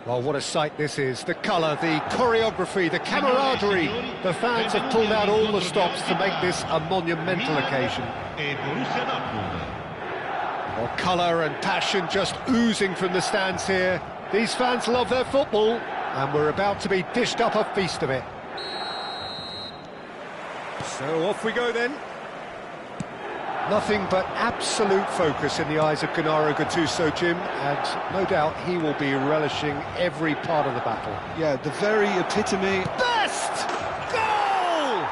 Well, what a sight this is. The colour, the choreography, the camaraderie. The fans have pulled out all the stops to make this a monumental occasion. Well, colour and passion just oozing from the stands here. These fans love their football, and we're about to be dished up a feast of it. So off we go then. Nothing but absolute focus in the eyes of Gennaro Gattuso, Jim, and no doubt he will be relishing every part of the battle. Yeah, the very epitome. Best goal!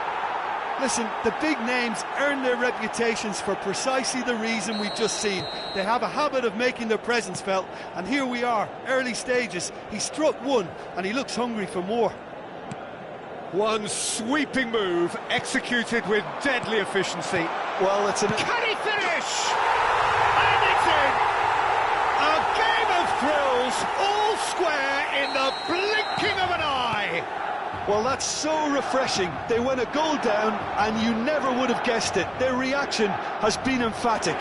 Listen, the big names earn their reputations for precisely the reason we've just seen. They have a habit of making their presence felt, and here we are, early stages. He struck one, and he looks hungry for more. One sweeping move, executed with deadly efficiency. Well, it's an... Can he finish? And it's in! A game of thrills, all square in the blinking of an eye! Well, that's so refreshing. They went a goal down, and you never would have guessed it. Their reaction has been emphatic.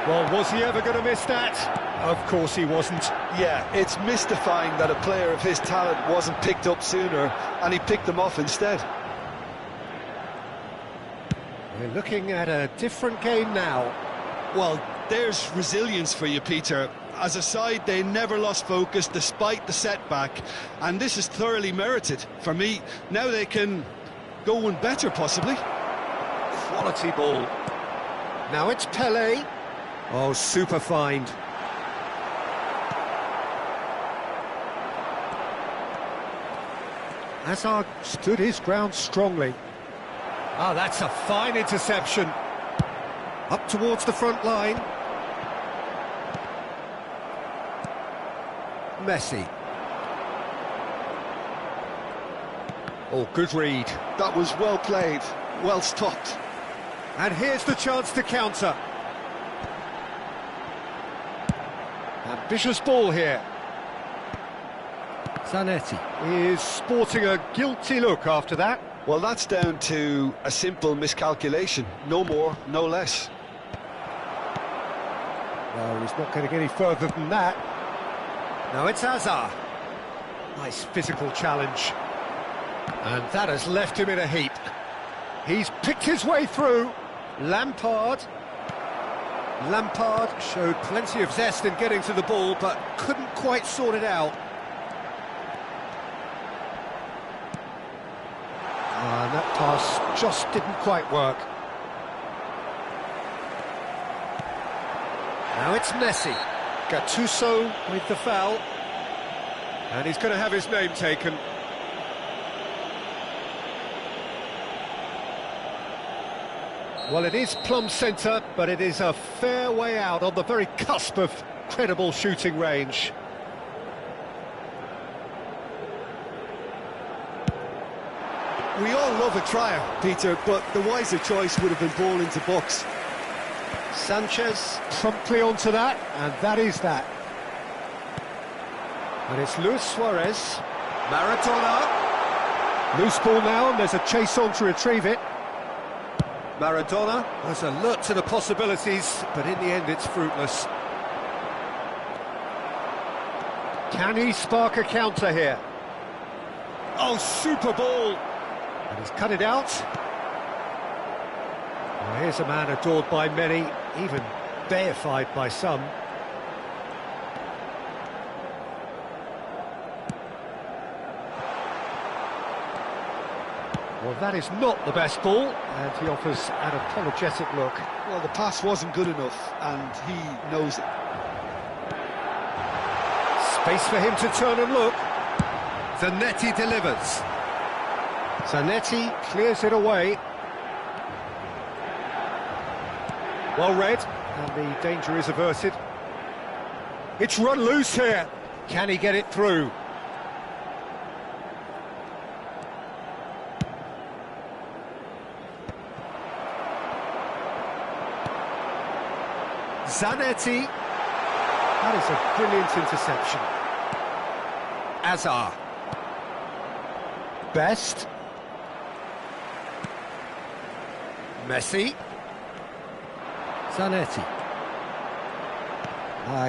Well, was he ever going to miss that? Of course he wasn't. Yeah, it's mystifying that a player of his talent wasn't picked up sooner, and he picked them off instead. We're looking at a different game now. Well, there's resilience for you, Peter. As a side, they never lost focus despite the setback, and this is thoroughly merited. For me, now they can go one better, possibly. Quality ball. Now it's Pele. Oh, super find. Hazard stood his ground strongly. Ah, that's a fine interception. Up towards the front line. Messi. Oh, good read. That was well played, well stopped. And here's the chance to counter. Ambitious ball here. Zanetti is sporting a guilty look after that. Well, that's down to a simple miscalculation. No more, no less. No, he's not going to get any further than that. Now it's Hazard. Nice physical challenge. And that has left him in a heap. He's picked his way through. Lampard showed plenty of zest in getting to the ball, but couldn't quite sort it out. And that pass just didn't quite work. Now it's Messi. Gattuso with the foul. And he's going to have his name taken. Well, it is plumb centre, but it is a fair way out on the very cusp of credible shooting range. We all love a trier, Peter, but the wiser choice would have been ball into box. Sanchez promptly onto that, and that is that. And it's Luis Suarez. Maradona. Loose ball now, and there's a chase on to retrieve it. Maradona was alert to the possibilities, but in the end it's fruitless. Can he spark a counter here? Oh, super ball! And he's cut it out. Well, here's a man adored by many, even deified by some. Well, that is not the best ball, and he offers an apologetic look. Well, the pass wasn't good enough, and he knows it. Space for him to turn and look. Zanetti delivers. Zanetti clears it away. Well read, and the danger is averted. It's run loose here. Can he get it through? Zanetti. That is a brilliant interception. Hazard. Best. Messi. Zanetti.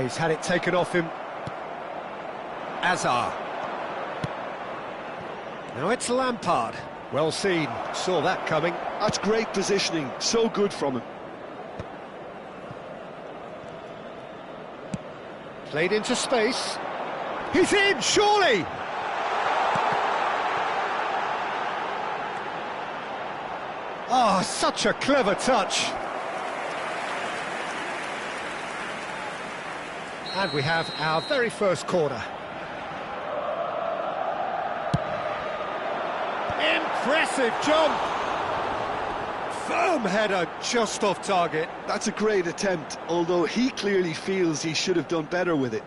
He's had it taken off him. Hazard. Now it's Lampard. Well seen, saw that coming. That's great positioning, so good from him. Played into space. He's in, surely! Oh, such a clever touch. And we have our very first corner. Impressive jump! Firm header, just off target. That's a great attempt, although he clearly feels he should have done better with it.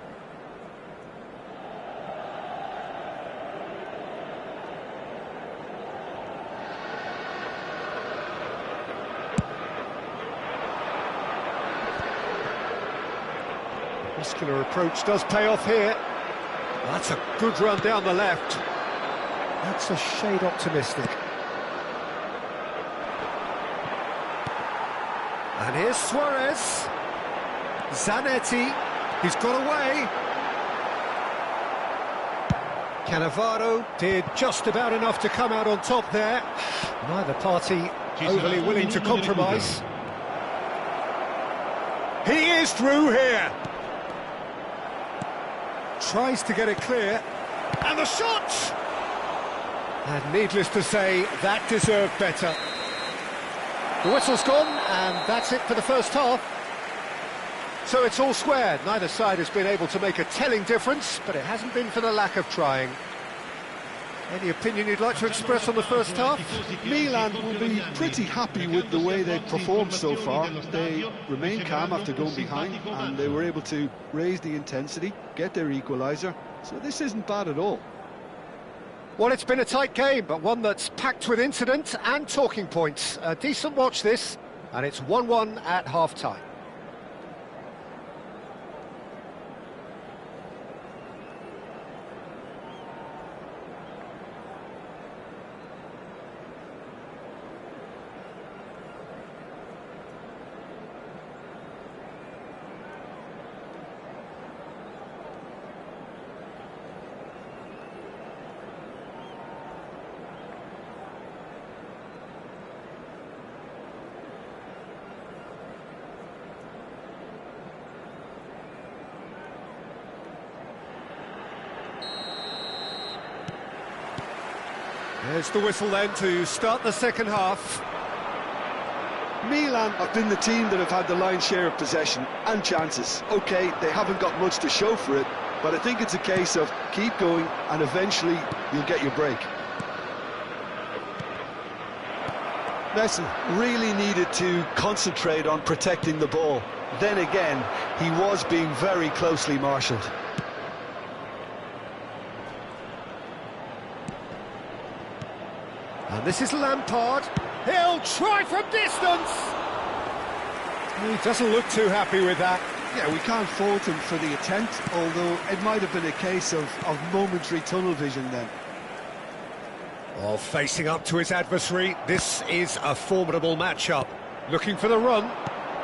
Muscular approach does pay off here. That's a good run down the left. That's a shade optimistic. And here's Suarez. Zanetti. He's got away. Cannavaro did just about enough to come out on top there. Neither party overly willing to compromise. He is through here. Tries to get it clear. And the shot! And needless to say, that deserved better. The whistle's gone, and that's it for the first half. So it's all square. Neither side has been able to make a telling difference, but it hasn't been for the lack of trying. Any opinion you'd like to express on the first half? Milan will be pretty happy with the way they've performed so far. They remain calm after going behind, and they were able to raise the intensity, get their equaliser. So this isn't bad at all. Well, it's been a tight game, but one that's packed with incident and talking points. A decent watch this, and it's 1-1 at half-time. There's the whistle then to start the second half. Milan have been the team that have had the lion's share of possession and chances. OK, they haven't got much to show for it, but I think it's a case of keep going and eventually you'll get your break. Messi really needed to concentrate on protecting the ball. Then again, he was being very closely marshalled. And this is Lampard. He'll try from distance. He doesn't look too happy with that. Yeah, we can't fault him for the attempt, although it might have been a case of momentary tunnel vision then. Well, facing up to his adversary, this is a formidable matchup. Looking for the run,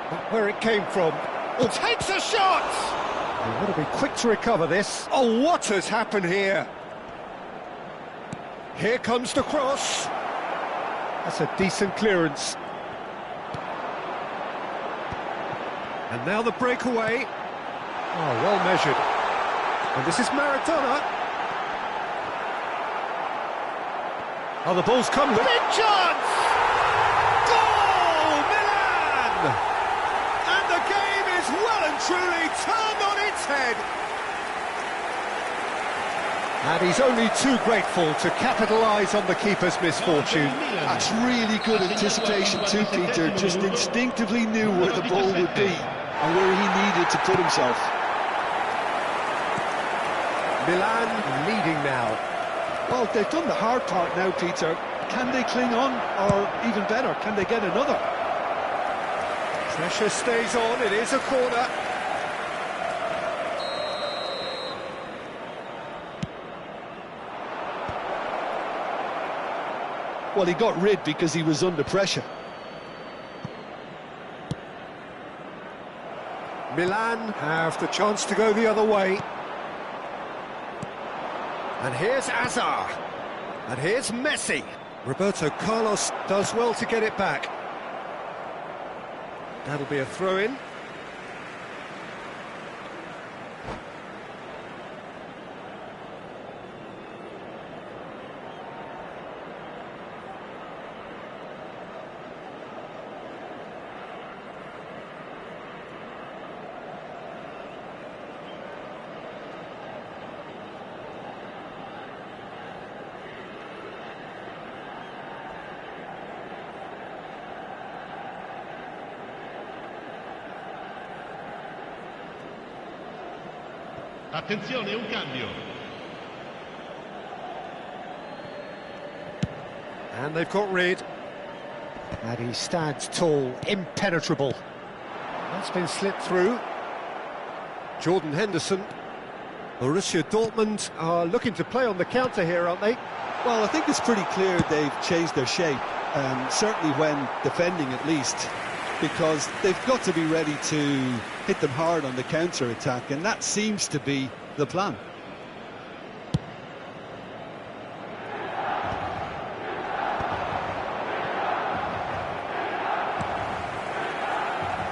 but where it came from. Oh, takes a shot! They want to be quick to recover this. Oh, what has happened here? Here comes the cross. That's a decent clearance. And now the breakaway. Oh, well measured. And this is Maradona. Oh, the ball's come. Big chance! Goal! Milan! And the game is well and truly turned on its head. And he's only too grateful to capitalise on the keeper's misfortune. That's really good anticipation too, Peter. Just instinctively knew where the ball would be and where he needed to put himself. Milan leading now. Well, they've done the hard part now, Peter. Can they cling on, or even better, can they get another? Pressure stays on, it is a corner. Well, he got rid because he was under pressure. Milan have the chance to go the other way. And here's Azar. And here's Messi. Roberto Carlos does well to get it back. That'll be a throw-in. Attenzione, un cambio. And they've got rid. And he stands tall, impenetrable. That's been slipped through. Jordan Henderson. Borussia Dortmund are looking to play on the counter here, aren't they? Well, I think it's pretty clear they've changed their shape, certainly when defending at least, because they've got to be ready to hit them hard on the counter-attack, and that seems to be the plan.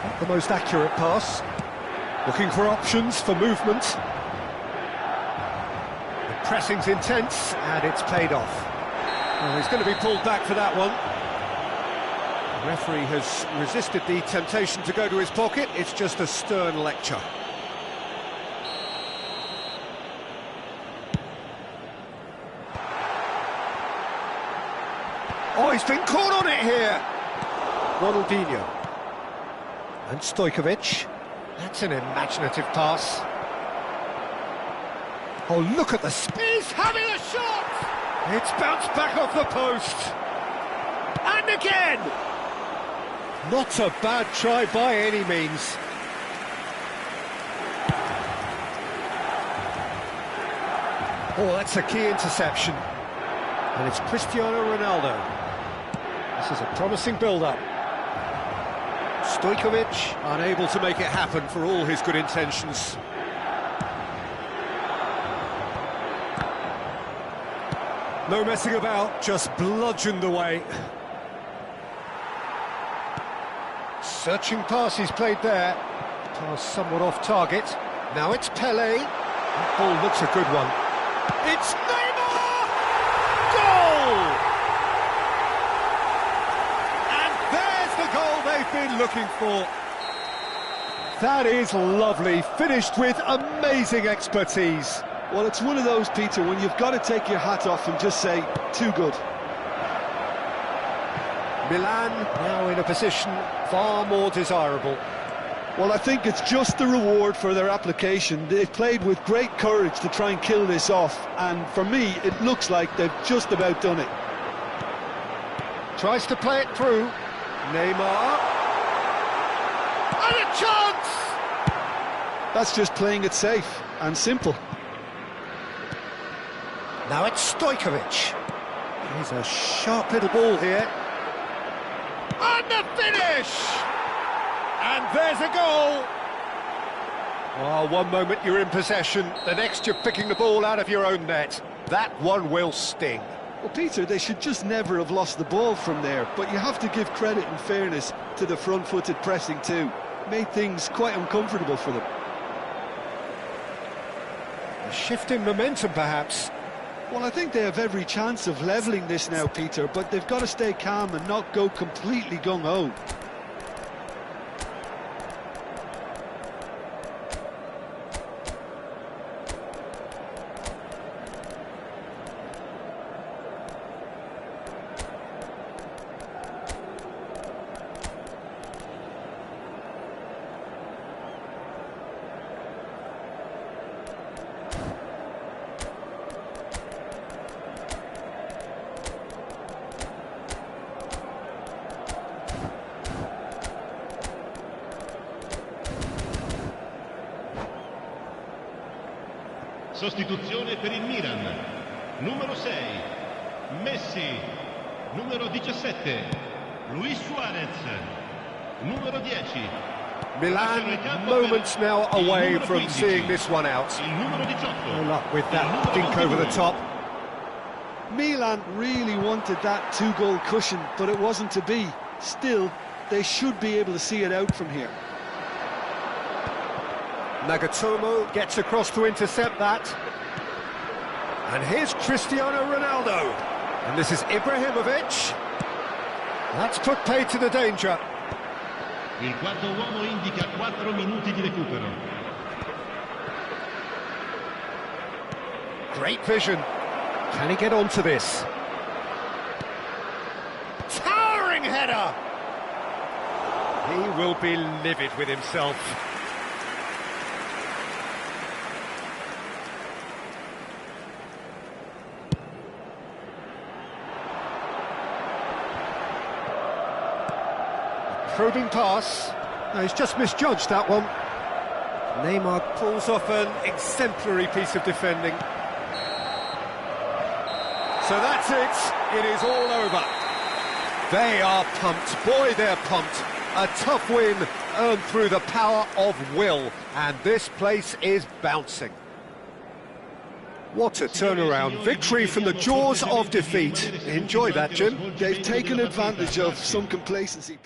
Not the most accurate pass. Looking for options for movement. The pressing's intense, and it's paid off. Well, he's going to be pulled back for that one. The referee has resisted the temptation to go to his pocket. It's just a stern lecture. Oh, he's been caught on it here. Ronaldinho. And Stojkovic. That's an imaginative pass. Oh, look at the speed. He's having a shot! It's bounced back off the post. And again! Not a bad try by any means. Oh, that's a key interception. And it's Cristiano Ronaldo. This is a promising build-up. Stojkovic unable to make it happen for all his good intentions. No messing about, just bludgeoned away. Searching pass he's played there. Pass somewhat off target. Now it's Pelé. That ball looks a good one. It's Neymar! Goal! And there's the goal they've been looking for. That is lovely, finished with amazing expertise. Well, it's one of those, Peter, when you've got to take your hat off and just say, too good. Milan now in a position far more desirable. Well, I think it's just the reward for their application. They've played with great courage to try and kill this off, and for me, it looks like they've just about done it. Tries to play it through. Neymar. And a chance! That's just playing it safe and simple. Now it's Stojkovic. Here's a sharp little ball here. And the finish! And there's a goal! Oh, one moment you're in possession, the next you're picking the ball out of your own net. That one will sting. Well, Peter, they should just never have lost the ball from there, but you have to give credit and fairness to the front-footed pressing too. Made things quite uncomfortable for them. A shift in momentum, perhaps. Well, I think they have every chance of levelling this now, Peter, but they've got to stay calm and not go completely gung-ho. Sostituzione per il Milan. Numero 6, Messi. Numero 17, Luis Suarez. Numero 10, Milan moments now away from seeing this one out. Il numero 18. No luck with that dink over the top. Milan really wanted that two-goal cushion, but it wasn't to be. Still, they should be able to see it out from here. Nagatomo gets across to intercept that. And here's Cristiano Ronaldo. And this is Ibrahimovic. That's put paid to the danger. Il quarto uomo indica 4 minuti di recupero. Great vision. Can he get onto this? Towering header! He will be livid with himself. Probing pass. No, he's just misjudged that one. Neymar pulls off an exemplary piece of defending. So that's it. It is all over. They are pumped. Boy, they're pumped. A tough win earned through the power of will. And this place is bouncing. What a turnaround. Victory from the jaws of defeat. Enjoy that, Jim. They've taken advantage of some complacency.